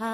Una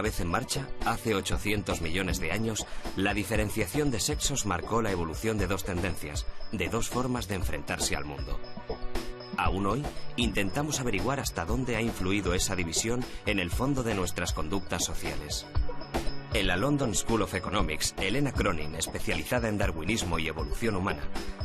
vez en marcha, hace 800 millones de años, la diferenciación de sexos marcó la evolución de dos tendencias, de dos formas de enfrentarse al mundo. Aún hoy, intentamos averiguar hasta dónde ha influido esa división en el fondo de nuestras conductas sociales. En la London School of Economics, Helena Cronin, especializada en darwinismo y evolución humana,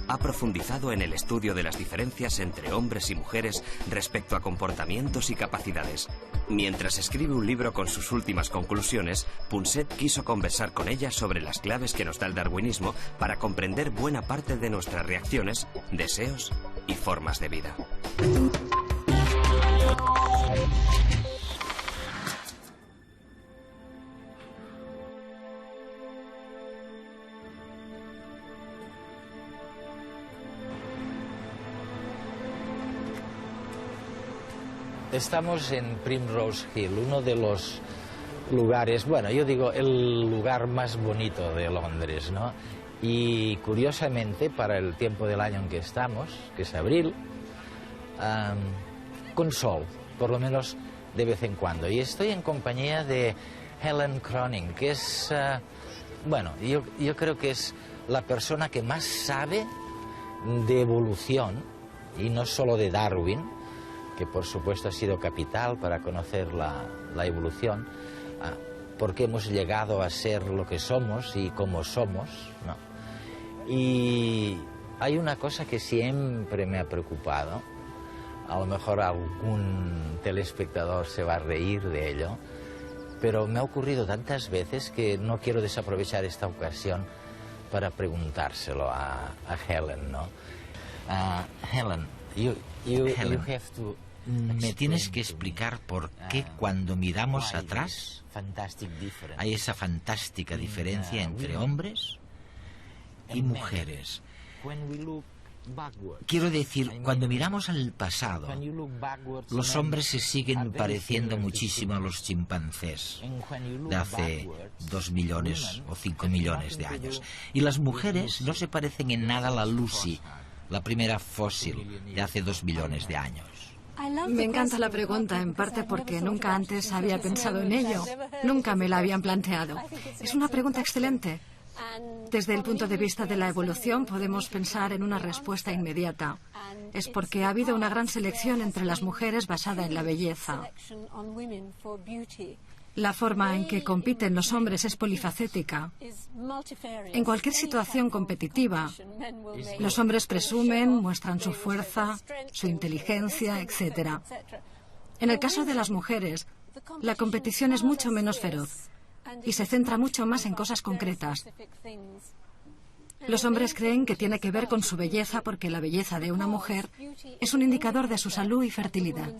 ha profundizado en el estudio de las diferencias entre hombres y mujeres respecto a comportamientos y capacidades. Mientras escribe un libro con sus últimas conclusiones, Punset quiso conversar con ella sobre las claves que nos da el darwinismo para comprender buena parte de nuestras reacciones, deseos y formas de vida. Estamos en Primrose Hill, uno de los lugares, bueno, yo digo el lugar más bonito de Londres, ¿no? Y curiosamente, para el tiempo del año en que estamos, que es abril, con sol, por lo menos de vez en cuando. Y estoy en compañía de Helen Cronin, que es, bueno, yo creo que es la persona que más sabe de evolución, y no solo de Darwin, que por supuesto ha sido capital para conocer la evolución, por qué hemos llegado a ser lo que somos y cómo somos, ¿no? Y hay una cosa que siempre me ha preocupado, a lo mejor algún telespectador se va a reír de ello, pero me ha ocurrido tantas veces que no quiero desaprovechar esta ocasión para preguntárselo a Helen, ¿no? Helen, you have to... Me tienes que explicar por qué cuando miramos atrás hay esa fantástica diferencia entre hombres y mujeres. Quiero decir, cuando miramos al pasado, los hombres se siguen pareciendo muchísimo a los chimpancés de hace 2 millones o 5 millones de años. Y las mujeres no se parecen en nada a la Lucy, la primera fósil de hace 2 millones de años. Me encanta la pregunta, en parte porque nunca antes había pensado en ello. Nunca me la habían planteado. Es una pregunta excelente. Desde el punto de vista de la evolución podemos pensar en una respuesta inmediata. Es porque ha habido una gran selección entre las mujeres basada en la belleza. La forma en que compiten los hombres es polifacética. En cualquier situación competitiva, los hombres presumen, muestran su fuerza, su inteligencia, etc. En el caso de las mujeres, la competición es mucho menos feroz y se centra mucho más en cosas concretas. Los hombres creen que tiene que ver con su belleza porque la belleza de una mujer es un indicador de su salud y fertilidad.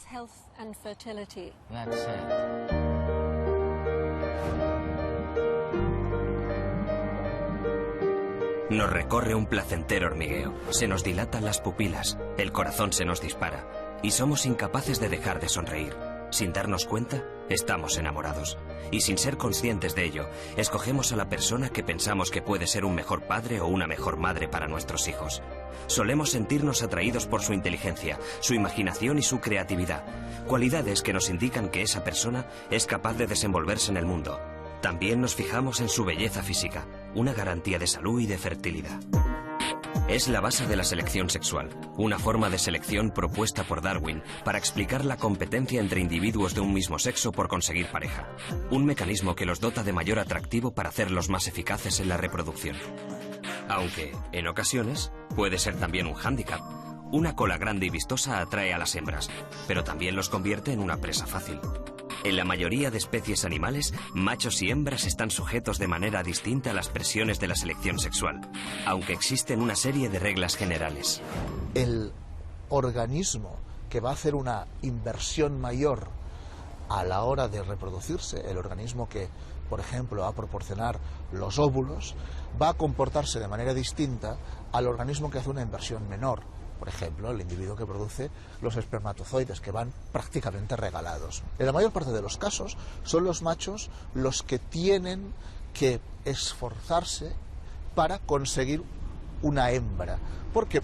Nos recorre un placentero hormigueo, se nos dilatan las pupilas, el corazón se nos dispara y somos incapaces de dejar de sonreír. Sin darnos cuenta, estamos enamorados. Y sin ser conscientes de ello, escogemos a la persona que pensamos que puede ser un mejor padre o una mejor madre para nuestros hijos. Solemos sentirnos atraídos por su inteligencia, su imaginación y su creatividad, cualidades que nos indican que esa persona es capaz de desenvolverse en el mundo. También nos fijamos en su belleza física, una garantía de salud y de fertilidad. Es la base de la selección sexual, una forma de selección propuesta por Darwin para explicar la competencia entre individuos de un mismo sexo por conseguir pareja. Un mecanismo que los dota de mayor atractivo para hacerlos más eficaces en la reproducción. Aunque, en ocasiones, puede ser también un hándicap. Una cola grande y vistosa atrae a las hembras, pero también los convierte en una presa fácil. En la mayoría de especies animales, machos y hembras están sujetos de manera distinta a las presiones de la selección sexual, aunque existen una serie de reglas generales. El organismo que va a hacer una inversión mayor a la hora de reproducirse, el organismo que, por ejemplo, va a proporcionar los óvulos, va a comportarse de manera distinta al organismo que hace una inversión menor. Por ejemplo, el individuo que produce los espermatozoides, que van prácticamente regalados. En la mayor parte de los casos son los machos los que tienen que esforzarse para conseguir una hembra, porque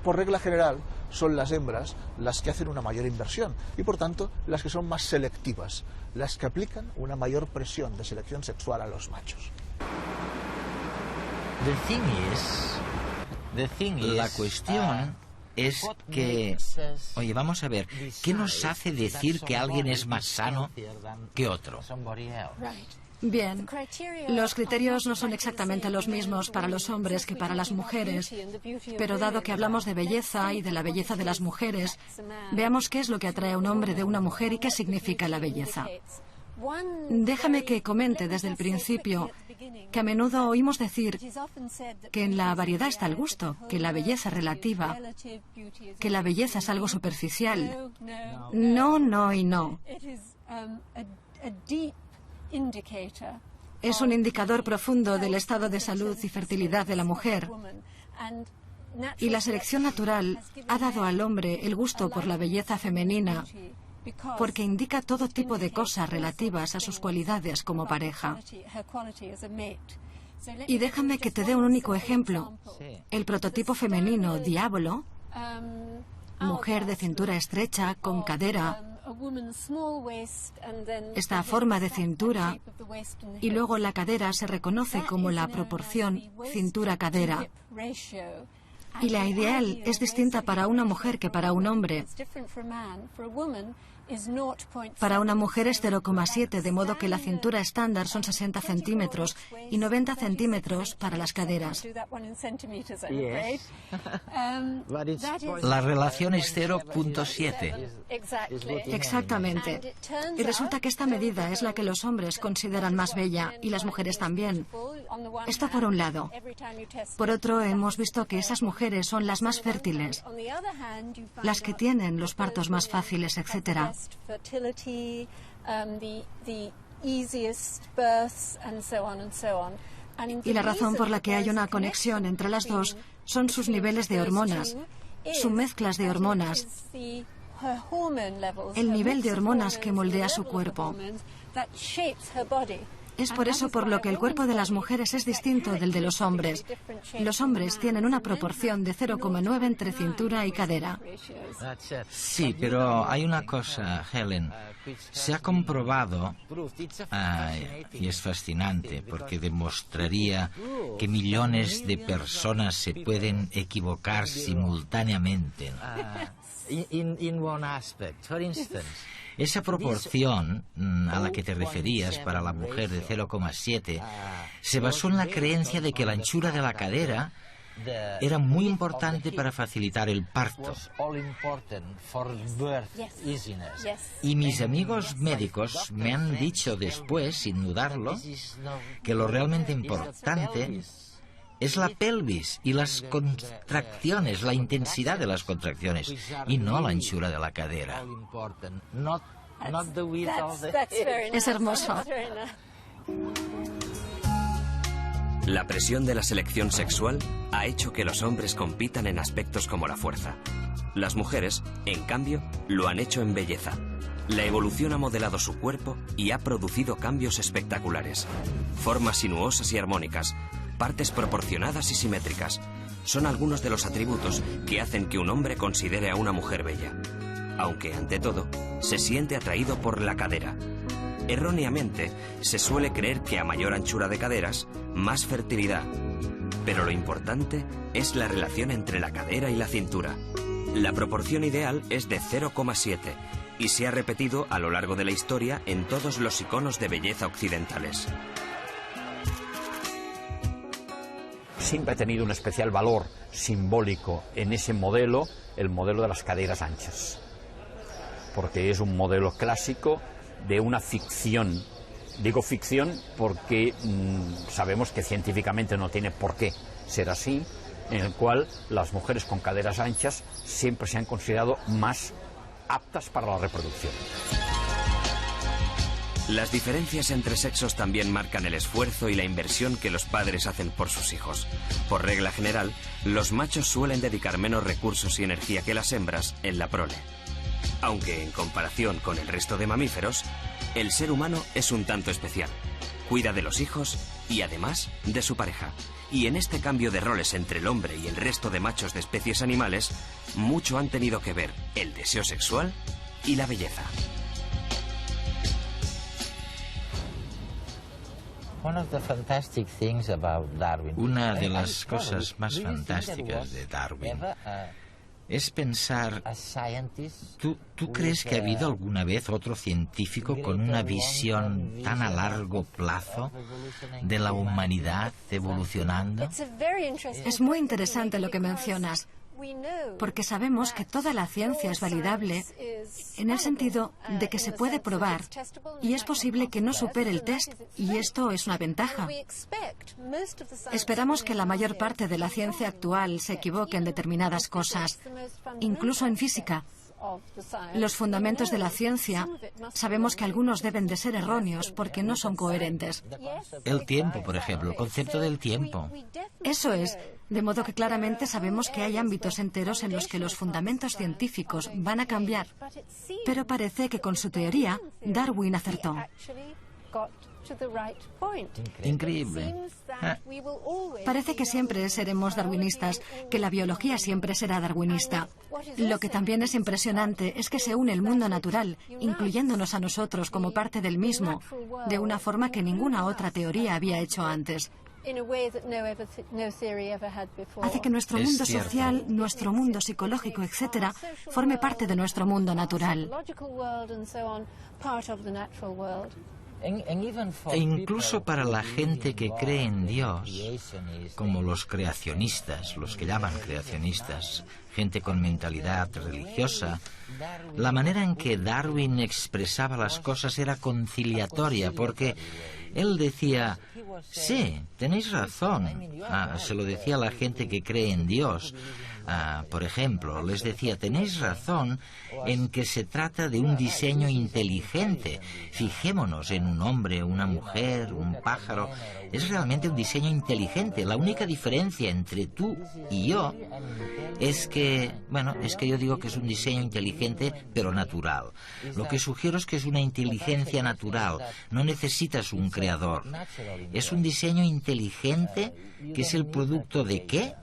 por regla general son las hembras las que hacen una mayor inversión y por tanto las que son más selectivas, las que aplican una mayor presión de selección sexual a los machos. La cuestión es que, oye, vamos a ver, ¿qué nos hace decir que alguien es más sano que otro? Bien, los criterios no son exactamente los mismos para los hombres que para las mujeres, pero dado que hablamos de belleza y de la belleza de las mujeres, veamos qué es lo que atrae a un hombre de una mujer y qué significa la belleza. Déjame que comente desde el principio que a menudo oímos decir que en la variedad está el gusto, que la belleza es relativa, que la belleza es algo superficial. No, no y no. Es un indicador profundo del estado de salud y fertilidad de la mujer. Y la selección natural ha dado al hombre el gusto por la belleza femenina, porque indica todo tipo de cosas relativas a sus cualidades como pareja. Y déjame que te dé un único ejemplo. El prototipo femenino Diablo, mujer de cintura estrecha, con cadera, esta forma de cintura, y luego la cadera se reconoce como la proporción cintura-cadera. Y la ideal es distinta para una mujer que para un hombre. Para una mujer es 0,7, de modo que la cintura estándar son 60 centímetros y 90 centímetros para las caderas. La relación es 0,7. Exactamente. Y resulta que esta medida es la que los hombres consideran más bella y las mujeres también. Esto por un lado. Por otro, hemos visto que esas mujeres son las más fértiles, las que tienen los partos más fáciles, etc. Y la razón por la que hay una conexión entre las dos son sus niveles de hormonas, sus mezclas de hormonas, el nivel de hormonas que moldea su cuerpo. Es por eso por lo que el cuerpo de las mujeres es distinto del de los hombres. Los hombres tienen una proporción de 0,9 entre cintura y cadera. Sí, pero hay una cosa, Helen. Se ha comprobado, y es fascinante, porque demostraría que millones de personas se pueden equivocar simultáneamente, ¿no? Esa proporción a la que te referías para la mujer de 0,7 se basó en la creencia de que la anchura de la cadera era muy importante para facilitar el parto. Y mis amigos médicos me han dicho después, sin dudarlo, que lo realmente importante es la pelvis y las contracciones, la intensidad de las contracciones, y no la anchura de la cadera. Es hermoso. La presión de la selección sexual ha hecho que los hombres compitan en aspectos como la fuerza. Las mujeres, en cambio, lo han hecho en belleza. La evolución ha modelado su cuerpo y ha producido cambios espectaculares. Formas sinuosas y armónicas, partes proporcionadas y simétricas, son algunos de los atributos que hacen que un hombre considere a una mujer bella. Aunque, ante todo, se siente atraído por la cadera. Erróneamente, se suele creer que a mayor anchura de caderas, más fertilidad. Pero lo importante es la relación entre la cadera y la cintura. La proporción ideal es de 0,7 y se ha repetido a lo largo de la historia en todos los iconos de belleza occidentales. Siempre ha tenido un especial valor simbólico en ese modelo, el modelo de las caderas anchas, porque es un modelo clásico de una ficción. Digo ficción porque sabemos que científicamente no tiene por qué ser así, en el cual las mujeres con caderas anchas siempre se han considerado más aptas para la reproducción. Las diferencias entre sexos también marcan el esfuerzo y la inversión que los padres hacen por sus hijos. Por regla general, los machos suelen dedicar menos recursos y energía que las hembras en la prole. Aunque en comparación con el resto de mamíferos, el ser humano es un tanto especial. Cuida de los hijos y además de su pareja. Y en este cambio de roles entre el hombre y el resto de machos de especies animales, mucho han tenido que ver el deseo sexual y la belleza. Una de las cosas más fantásticas de Darwin es pensar, ¿tú crees que ha habido alguna vez otro científico con una visión tan a largo plazo de la humanidad evolucionando? Es muy interesante lo que mencionas, porque sabemos que toda la ciencia es validable en el sentido de que se puede probar y es posible que no supere el test, y esto es una ventaja. Esperamos que la mayor parte de la ciencia actual se equivoque en determinadas cosas, incluso en física. Los fundamentos de la ciencia, sabemos que algunos deben de ser erróneos porque no son coherentes. El tiempo, por ejemplo, el concepto del tiempo. Eso es, de modo que claramente sabemos que hay ámbitos enteros en los que los fundamentos científicos van a cambiar. Pero parece que con su teoría, Darwin acertó. Increíble. Parece que siempre seremos darwinistas, que la biología siempre será darwinista. Lo que también es impresionante es que se une el mundo natural, incluyéndonos a nosotros como parte del mismo, de una forma que ninguna otra teoría había hecho antes. Hace que nuestro mundo social, nuestro mundo psicológico, etc., forme parte de nuestro mundo natural. E incluso para la gente que cree en Dios, como los creacionistas, los que llaman creacionistas, gente con mentalidad religiosa, la manera en que Darwin expresaba las cosas era conciliatoria, porque él decía, sí, tenéis razón. Se lo decía a la gente que cree en Dios. Por ejemplo, les decía, tenéis razón en que se trata de un diseño inteligente. Fijémonos en un hombre, una mujer, un pájaro. Es realmente un diseño inteligente. La única diferencia entre tú y yo es que, yo digo que es un diseño inteligente, pero natural. Lo que sugiero es que es una inteligencia natural. No necesitas un creador. Es un diseño inteligente que es el producto de ¿qué?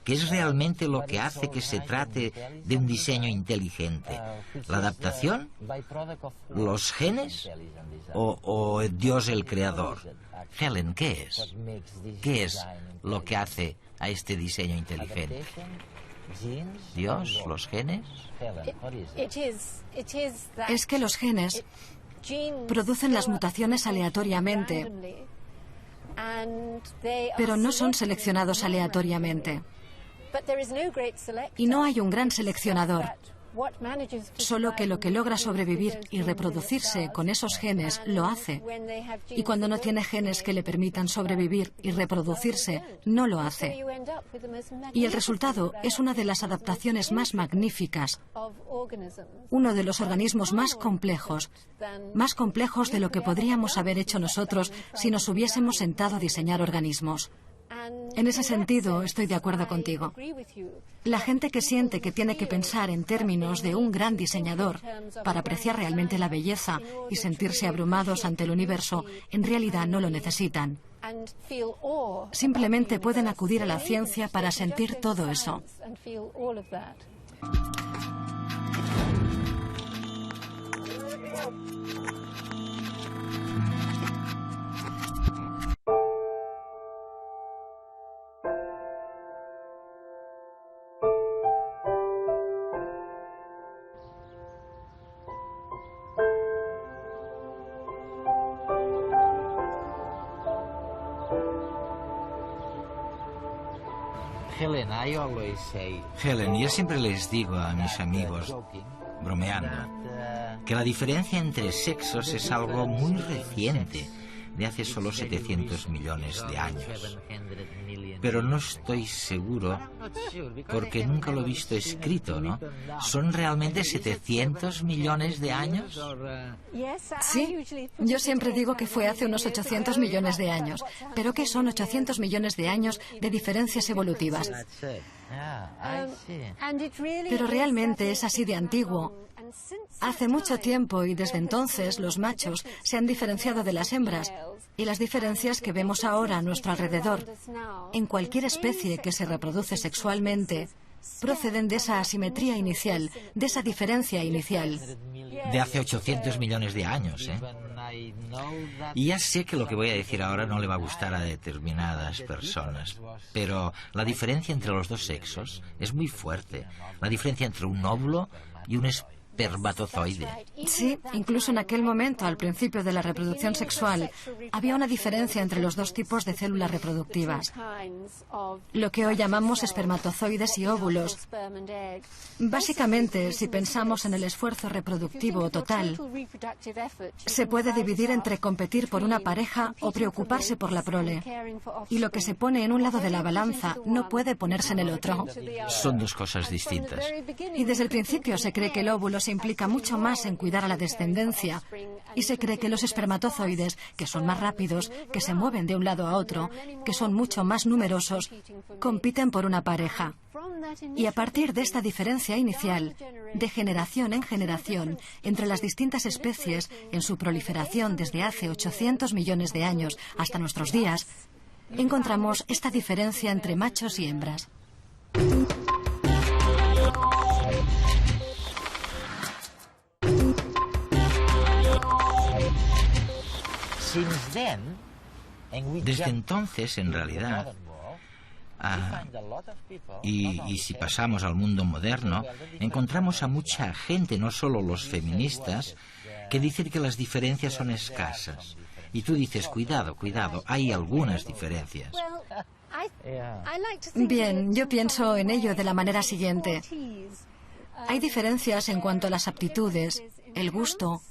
¿Qué es realmente lo que hace que se trate de un diseño inteligente? ¿La adaptación? ¿Los genes? ¿O Dios el creador? Helen, ¿qué es? ¿Qué es lo que hace a este diseño inteligente? ¿Dios? ¿Los genes? Es que los genes producen las mutaciones aleatoriamente, pero no son seleccionados aleatoriamente. Y no hay un gran seleccionador. Solo que lo que logra sobrevivir y reproducirse con esos genes lo hace. Y cuando no tiene genes que le permitan sobrevivir y reproducirse, no lo hace. Y el resultado es una de las adaptaciones más magníficas, uno de los organismos más complejos de lo que podríamos haber hecho nosotros si nos hubiésemos sentado a diseñar organismos. En ese sentido, estoy de acuerdo contigo. La gente que siente que tiene que pensar en términos de un gran diseñador para apreciar realmente la belleza y sentirse abrumados ante el universo, en realidad no lo necesitan. Simplemente pueden acudir a la ciencia para sentir todo eso. Helen, yo siempre les digo a mis amigos, bromeando, que la diferencia entre sexos es algo muy reciente. de hace solo 700 millones de años. Pero no estoy seguro porque nunca lo he visto escrito, ¿no? ¿Son realmente 700 millones de años? Sí, yo siempre digo que fue hace unos 800 millones de años. ¿Pero qué son 800 millones de años de diferencias evolutivas? Pero realmente es así de antiguo. Hace mucho tiempo y desde entonces los machos se han diferenciado de las hembras y las diferencias que vemos ahora a nuestro alrededor en cualquier especie que se reproduce sexualmente proceden de esa asimetría inicial, de esa diferencia inicial. De hace 800 millones de años, ¿eh? Y ya sé que lo que voy a decir ahora no le va a gustar a determinadas personas, pero la diferencia entre los dos sexos es muy fuerte. La diferencia entre un óvulo y un espermatozoide. Sí, incluso en aquel momento, al principio de la reproducción sexual, había una diferencia entre los dos tipos de células reproductivas, lo que hoy llamamos espermatozoides y óvulos. Básicamente, si pensamos en el esfuerzo reproductivo total, se puede dividir entre competir por una pareja o preocuparse por la prole. Y lo que se pone en un lado de la balanza no puede ponerse en el otro. Son dos cosas distintas. Y desde el principio se cree que el óvulo se implica mucho más en cuidar a la descendencia y se cree que los espermatozoides, que son más rápidos, que se mueven de un lado a otro, que son mucho más numerosos, compiten por una pareja. Y a partir de esta diferencia inicial, de generación en generación, entre las distintas especies en su proliferación desde hace 800 millones de años hasta nuestros días, encontramos esta diferencia entre machos y hembras. Desde entonces, en realidad, y si pasamos al mundo moderno, encontramos a mucha gente, no solo los feministas, que dicen que las diferencias son escasas. Y tú dices, cuidado, cuidado, hay algunas diferencias. Bien, yo pienso en ello de la manera siguiente. Hay diferencias en cuanto a las aptitudes, el gusto,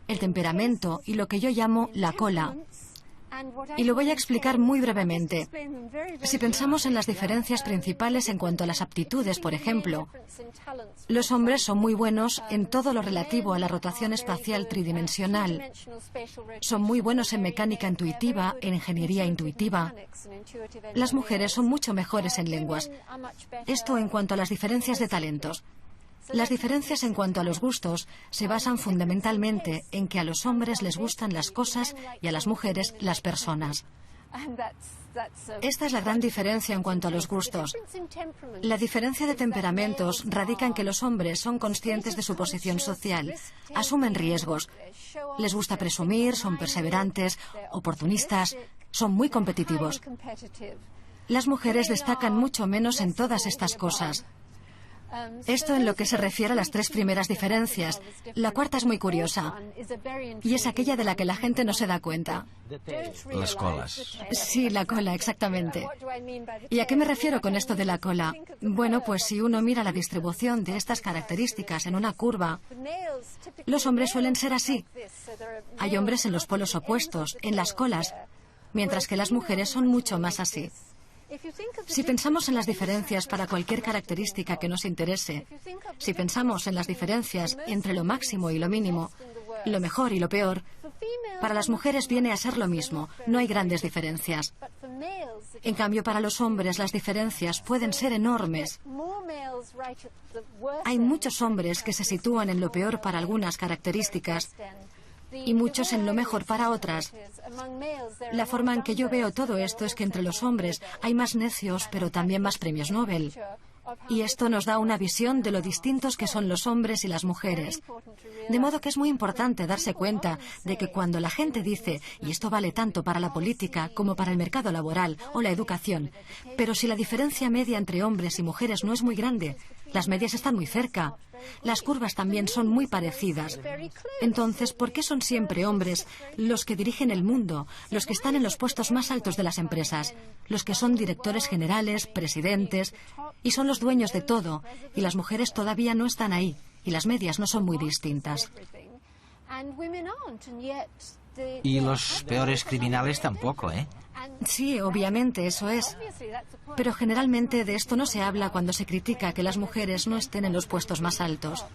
el temperamento y lo que yo llamo la cola. Y lo voy a explicar muy brevemente. Si pensamos en las diferencias principales en cuanto a las aptitudes, por ejemplo, los hombres son muy buenos en todo lo relativo a la rotación espacial tridimensional. Son muy buenos en mecánica intuitiva, en ingeniería intuitiva. Las mujeres son mucho mejores en lenguas. Esto en cuanto a las diferencias de talentos. Las diferencias en cuanto a los gustos se basan fundamentalmente en que a los hombres les gustan las cosas y a las mujeres las personas. Esta es la gran diferencia en cuanto a los gustos. La diferencia de temperamentos radica en que los hombres son conscientes de su posición social, asumen riesgos, les gusta presumir, son perseverantes, oportunistas, son muy competitivos. Las mujeres destacan mucho menos en todas estas cosas. Esto en lo que se refiere a las tres primeras diferencias. La cuarta es muy curiosa y es aquella de la que la gente no se da cuenta. Las colas. Sí, la cola, exactamente. ¿Y a qué me refiero con esto de la cola? Bueno, pues si uno mira la distribución de estas características en una curva, los hombres suelen ser así. Hay hombres en los polos opuestos, en las colas, mientras que las mujeres son mucho más así. Si pensamos en las diferencias para cualquier característica que nos interese, si pensamos en las diferencias entre lo máximo y lo mínimo, lo mejor y lo peor, para las mujeres viene a ser lo mismo, no hay grandes diferencias. En cambio, para los hombres las diferencias pueden ser enormes. Hay muchos hombres que se sitúan en lo peor para algunas características y muchos en lo mejor para otras. La forma en que yo veo todo esto es que entre los hombres hay más necios, pero también más premios Nobel. Y esto nos da una visión de lo distintos que son los hombres y las mujeres. De modo que es muy importante darse cuenta de que cuando la gente dice, y esto vale tanto para la política como para el mercado laboral o la educación, pero si la diferencia media entre hombres y mujeres no es muy grande, las medias están muy cerca. Las curvas también son muy parecidas. Entonces, ¿por qué son siempre hombres los que dirigen el mundo, los que están en los puestos más altos de las empresas, los que son directores generales, presidentes, y son los dueños de todo, y las mujeres todavía no están ahí, y las medias no son muy distintas? Y los peores criminales tampoco, ¿eh? Sí, obviamente, eso es. Pero generalmente de esto no se habla cuando se critica que las mujeres no estén en los puestos más altos.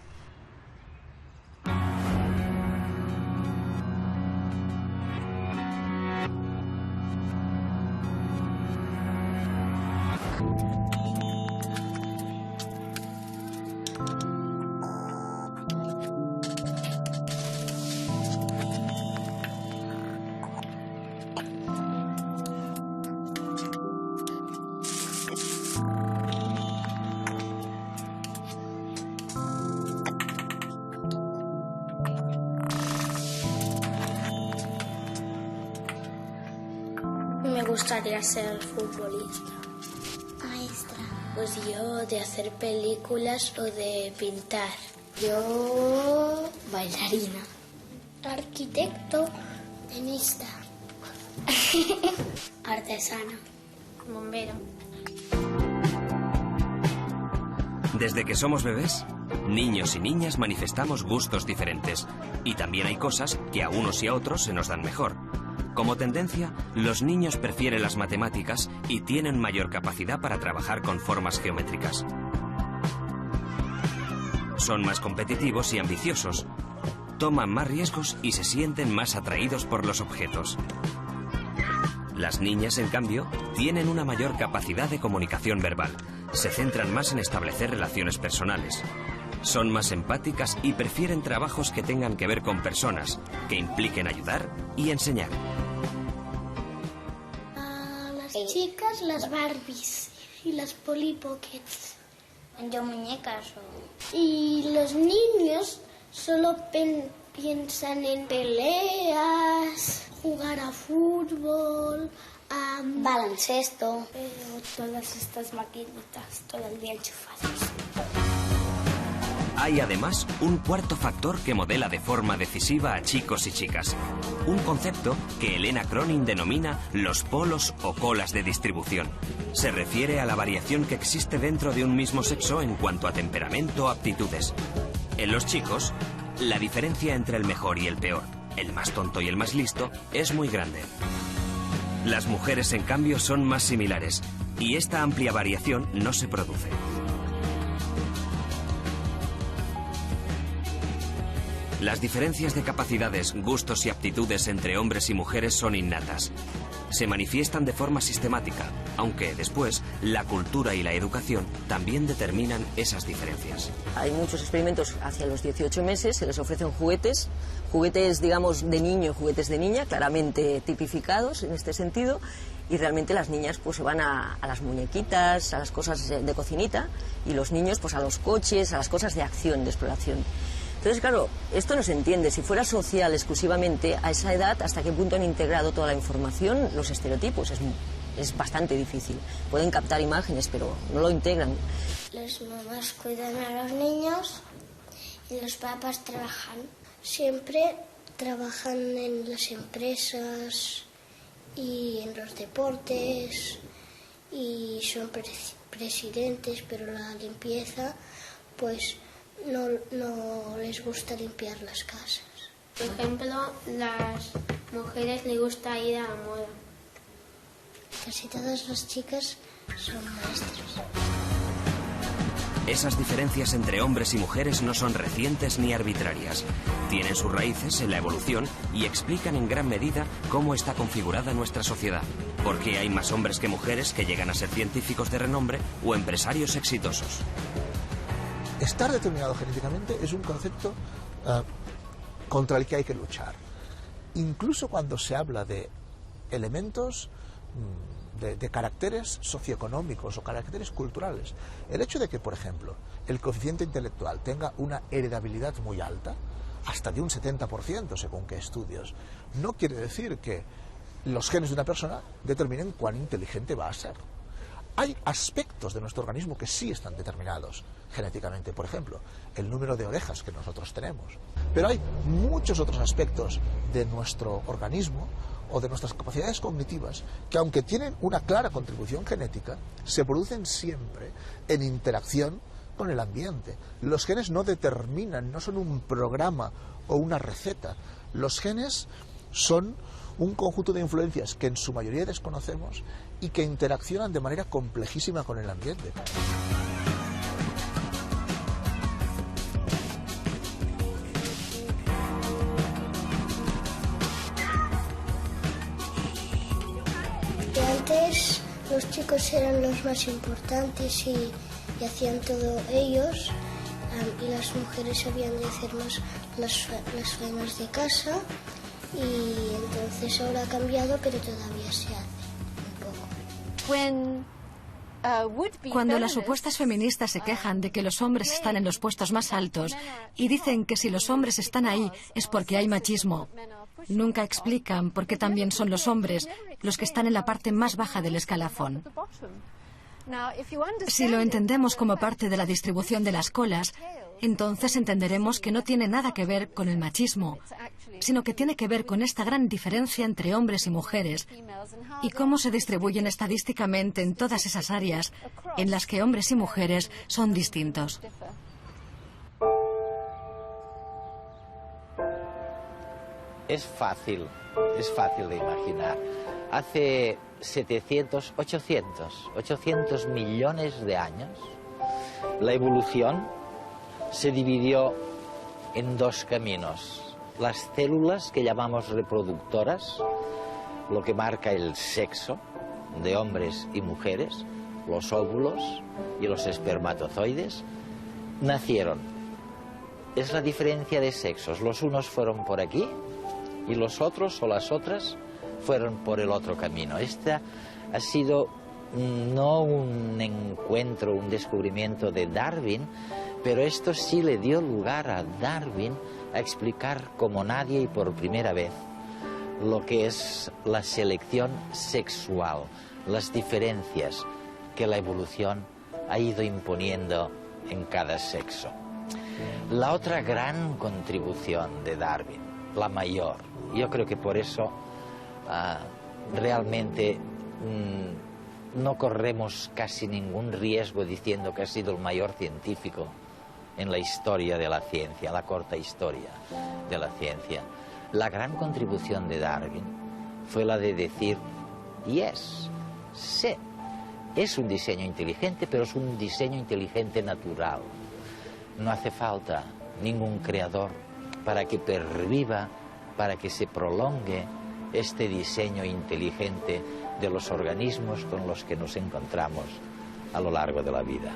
Me gustaría ser futbolista. Maestra. Pues yo de hacer películas o de pintar. Yo bailarina. Arquitecto. Tenista. Artesana. Bombero. Desde que somos bebés, niños y niñas manifestamos gustos diferentes. Y también hay cosas que a unos y a otros se nos dan mejor. Como tendencia, los niños prefieren las matemáticas y tienen mayor capacidad para trabajar con formas geométricas. Son más competitivos y ambiciosos. Toman más riesgos y se sienten más atraídos por los objetos. Las niñas, en cambio, tienen una mayor capacidad de comunicación verbal. Se centran más en establecer relaciones personales. Son más empáticas y prefieren trabajos que tengan que ver con personas, que impliquen ayudar y enseñar. Las chicas, las Barbies y las Polly Pockets. Yo muñecas. Y los niños solo piensan en peleas, jugar a fútbol, a baloncesto. Todas estas maquinitas todo el día enchufadas. Hay además un cuarto factor que modela de forma decisiva a chicos y chicas. Un concepto que Helena Cronin denomina los polos o colas de distribución. Se refiere a la variación que existe dentro de un mismo sexo en cuanto a temperamento o aptitudes. En los chicos, la diferencia entre el mejor y el peor, el más tonto y el más listo, es muy grande. Las mujeres, en cambio, son más similares, y esta amplia variación no se produce. Las diferencias de capacidades, gustos y aptitudes entre hombres y mujeres son innatas. Se manifiestan de forma sistemática, aunque después la cultura y la educación también determinan esas diferencias. Hay muchos experimentos hacia los 18 meses, se les ofrecen juguetes, digamos de niño, juguetes de niña, claramente tipificados en este sentido, y realmente las niñas pues se van a las muñequitas, a las cosas de cocinita, y los niños pues a los coches, a las cosas de acción, de exploración. Entonces, claro, esto no se entiende. Si fuera social exclusivamente, a esa edad, ¿hasta qué punto han integrado toda la información? Los estereotipos es bastante difícil. Pueden captar imágenes, pero no lo integran. Las mamás cuidan a los niños y los papás trabajan. Siempre trabajan en las empresas y en los deportes y son presidentes, pero la limpieza, pues no les gusta limpiar las casas. Por ejemplo, las mujeres les gusta ir a la moda. Casi todas las chicas son maestras. Esas diferencias entre hombres y mujeres no son recientes ni arbitrarias. Tienen sus raíces en la evolución y explican en gran medida cómo está configurada nuestra sociedad. ¿Por qué hay más hombres que mujeres que llegan a ser científicos de renombre o empresarios exitosos? Estar determinado genéticamente es un concepto contra el que hay que luchar. Incluso cuando se habla de elementos de caracteres socioeconómicos o caracteres culturales. El hecho de que, por ejemplo, el coeficiente intelectual tenga una heredabilidad muy alta, hasta de un 70% según qué estudios, no quiere decir que los genes de una persona determinen cuán inteligente va a ser. Hay aspectos de nuestro organismo que sí están determinados genéticamente, por ejemplo, el número de orejas que nosotros tenemos. Pero hay muchos otros aspectos de nuestro organismo o de nuestras capacidades cognitivas que, aunque tienen una clara contribución genética, se producen siempre en interacción con el ambiente. Los genes no determinan, no son un programa o una receta. Los genes son un conjunto de influencias que en su mayoría desconocemos y que interaccionan de manera complejísima con el ambiente. Antes los chicos eran los más importantes y hacían todo ellos, y las mujeres habían de hacer más las faenas de casa, y entonces ahora ha cambiado, pero todavía se hace un poco. Cuando las supuestas feministas se quejan de que los hombres están en los puestos más altos y dicen que si los hombres están ahí es porque hay machismo, nunca explican por qué también son los hombres los que están en la parte más baja del escalafón. Si lo entendemos como parte de la distribución de las colas, entonces entenderemos que no tiene nada que ver con el machismo, sino que tiene que ver con esta gran diferencia entre hombres y mujeres y cómo se distribuyen estadísticamente en todas esas áreas en las que hombres y mujeres son distintos. Es fácil de imaginar. Hace 800 millones de años, la evolución se dividió en dos caminos. Las células que llamamos reproductoras, lo que marca el sexo de hombres y mujeres, los óvulos y los espermatozoides, nacieron. Es la diferencia de sexos. Los unos fueron por aquí y los otros o las otras fueron por el otro camino. Esta ha sido no un encuentro, un descubrimiento de Darwin, pero esto sí le dio lugar a Darwin a explicar como nadie y por primera vez lo que es la selección sexual, las diferencias que la evolución ha ido imponiendo en cada sexo. La otra gran contribución de Darwin, la mayor, yo creo que por eso realmente no corremos casi ningún riesgo diciendo que ha sido el mayor científico en la historia de la ciencia, la corta historia de la ciencia. La gran contribución de Darwin fue la de decir, sí, es un diseño inteligente, pero es un diseño inteligente natural. No hace falta ningún creador para que perviva, para que se prolongue este diseño inteligente de los organismos con los que nos encontramos a lo largo de la vida.